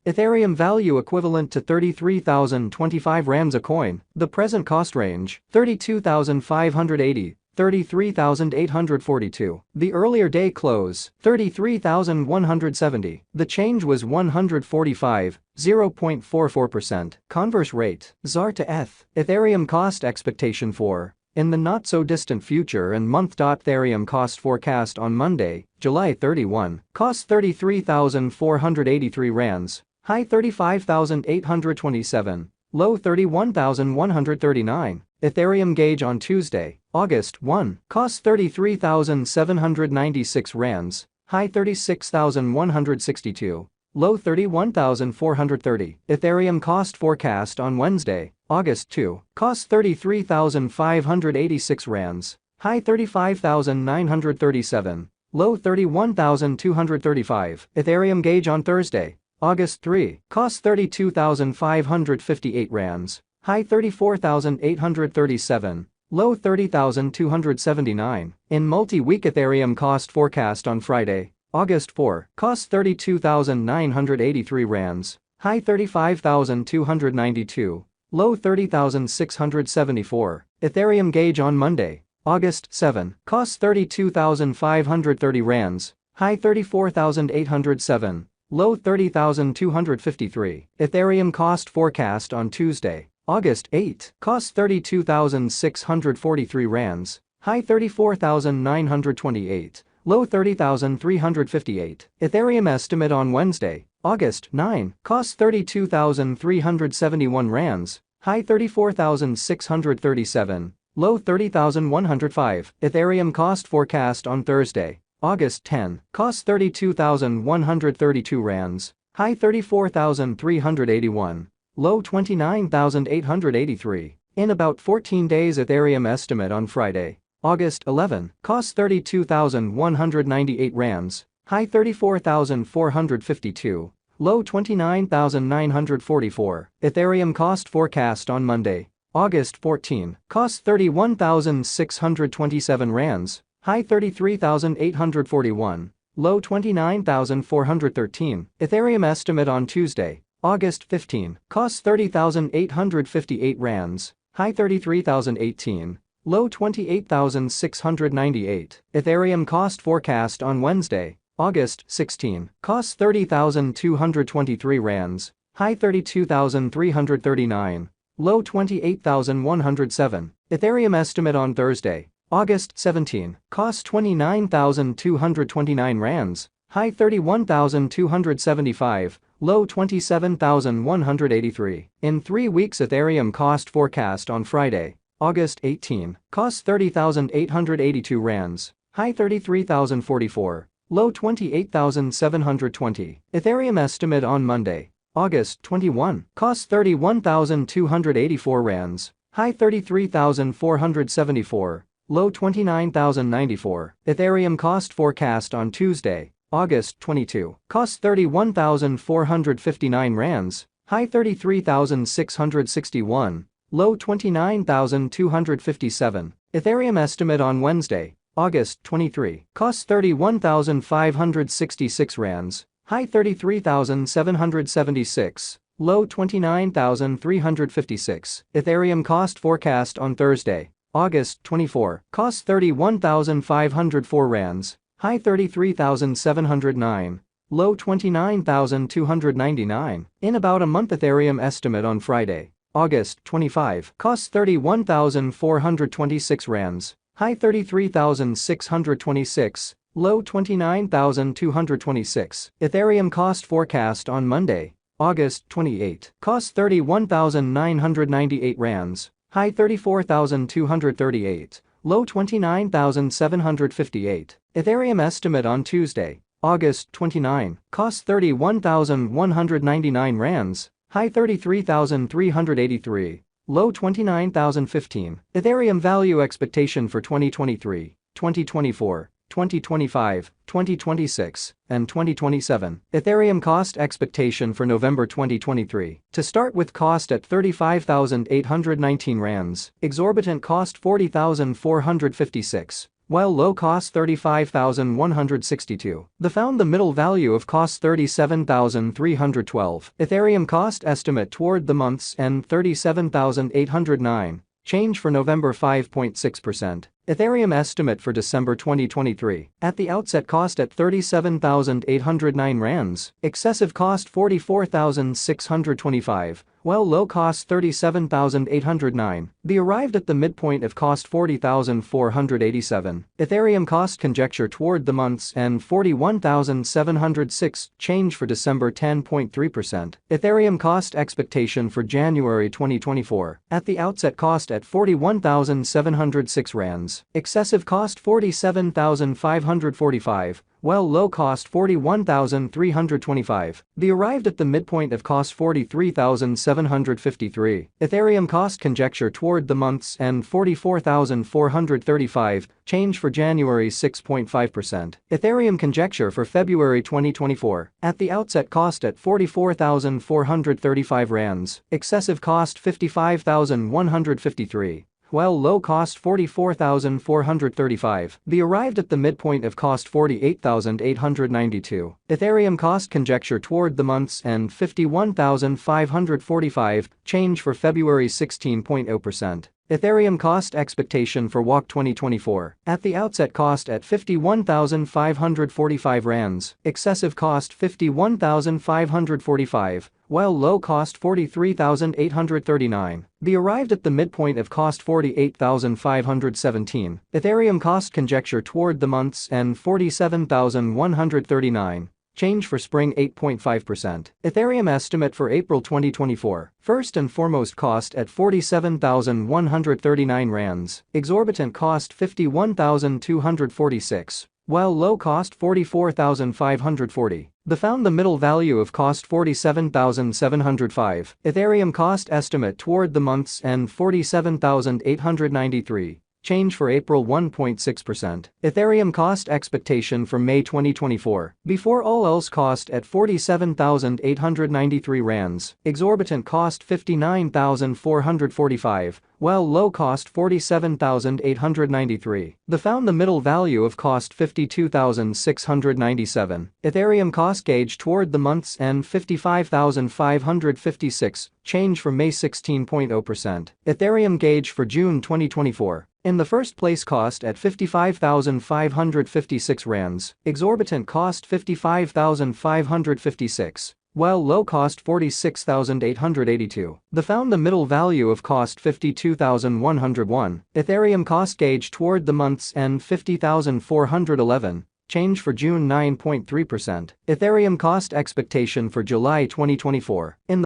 Ethereum value equivalent to 33,025 rands a coin. The present cost range, 32,580. 33,842. The earlier day close, 33,170. The change was 145, 0.44%. Converse rate, ZAR to ETH. Ethereum cost expectation for in the not-so-distant future and month. Ethereum cost forecast on Monday, July 31, cost 33,483 rands, high 35,827, low 31,139. Ethereum gauge on Tuesday, August 1, cost 33,796 rands, high 36,162, low 31,430. Ethereum cost forecast on Wednesday, August 2, cost 33,586 rands, high 35,937, low 31,235. Ethereum gauge on Thursday, August 3, cost 32,558 rands, high 34,837, low 30,279. In multi-week Ethereum cost forecast on Friday, August 4, cost 32,983 rands, high 35,292, low 30,674. Ethereum gauge on Monday, August 7, cost 32,530 rands, high 34,807, low 30,253. Ethereum cost forecast on Tuesday, August 8, cost 32,643 rands, high 34,928, low 30,358. Ethereum estimate on Wednesday, August 9, cost 32,371 rands, high 34,637, low 30,105. Ethereum cost forecast on Thursday, August 10, cost 32,132 rands, high 34,381, low 29,883. In about 14 days Ethereum estimate on Friday, August 11, cost 32,198 rands, high 34,452, low 29,944. Ethereum cost forecast on Monday, August 14, cost 31,627 rands, high 33,841, low 29,413. Ethereum estimate on Tuesday, August 15, cost 30,858 rands, high 33,018, low 28,698. Ethereum cost forecast on Wednesday, August 16, cost 30,223 rands, high 32,339, low 28,107. Ethereum estimate on Thursday, August 17, cost 29,229 rands, high 31,275, low 27,183. In 3 weeks Ethereum cost forecast on Friday, August 18, cost 30,882 rands, high 33,044, low 28,720. Ethereum estimate on Monday, August 21, cost 31,284 rands, high 33,474, low 29,094. Ethereum cost forecast on Tuesday, August 22, cost 31,459 rands, high 33,661, low 29,257. Ethereum estimate on Wednesday, August 23, cost 31,566 rands, high 33,776, low 29,356. Ethereum cost forecast on Thursday, August 24, cost 31,504 rands, high 33,709, low 29,299. In about a month Ethereum estimate on Friday, August 25, cost 31,426 rands, high 33,626, low 29,226. Ethereum cost forecast on Monday, August 28, cost 31,998 rands, high 34,238, low 29,758. Ethereum estimate on Tuesday, August 29, cost 31,199 rands, high 33,383, low 29,015. Ethereum value expectation for 2023, 2024, 2025, 2026, and 2027. Ethereum cost expectation for November 2023. To start with cost at 35,819 rands, exorbitant cost 40,456, while low cost 35,162. The found the middle value of cost 37,312. Ethereum cost estimate toward the month's end 37,809. Change for November 5.6%. Ethereum estimate for December 2023. At the outset cost at 37,809 rands. Excessive cost 44,625. While low cost 37,809. The arrived at the midpoint of cost 40,487. Ethereum cost conjecture toward the month's end 41,706. Change for December 10.3%. Ethereum cost expectation for January 2024. At the outset cost at 41,706 rands. Excessive cost 47,545, while low cost 41,325. The arrived at the midpoint of cost 43,753. Ethereum cost conjecture toward the month's end 44,435. Change for January 6.5%. Ethereum conjecture for February 2024. At the outset cost at 44,435 rands. Excessive cost 55,153. While low cost 44,435. The arrived at the midpoint of cost 48,892. Ethereum cost conjecture toward the month's end 51,545. Change for February 16.0%. Ethereum cost expectation for WAC 2024. At the outset cost at 51,545 rands. Excessive cost 51,545. While low cost 43,839. The arrived at the midpoint of cost 48,517. Ethereum cost conjecture toward the month's end 47,139. Change for spring 8.5%. Ethereum estimate for April 2024. First and foremost cost at 47,139 rands. Exorbitant cost 51,246. While low cost 44,540. The found the middle value of cost 47,705. Ethereum cost estimate toward the month's end 47,893. Change for April 1.6%. Ethereum cost expectation for May 2024. Before all else cost at 47,893 rands. Exorbitant cost 59,445. While low cost 47,893. The found the middle value of cost 52,697. Ethereum cost gauge toward the month's end 55,556. Change for May 16.0%. Ethereum gauge for June 2024. In the first place cost at 55,556 rands. Exorbitant cost 55,556. While low cost 46,882. The found the middle value of cost 52,101. Ethereum cost gauge toward the month's end 50,411. Change for June 9.3%. Ethereum cost expectation for July 2024. In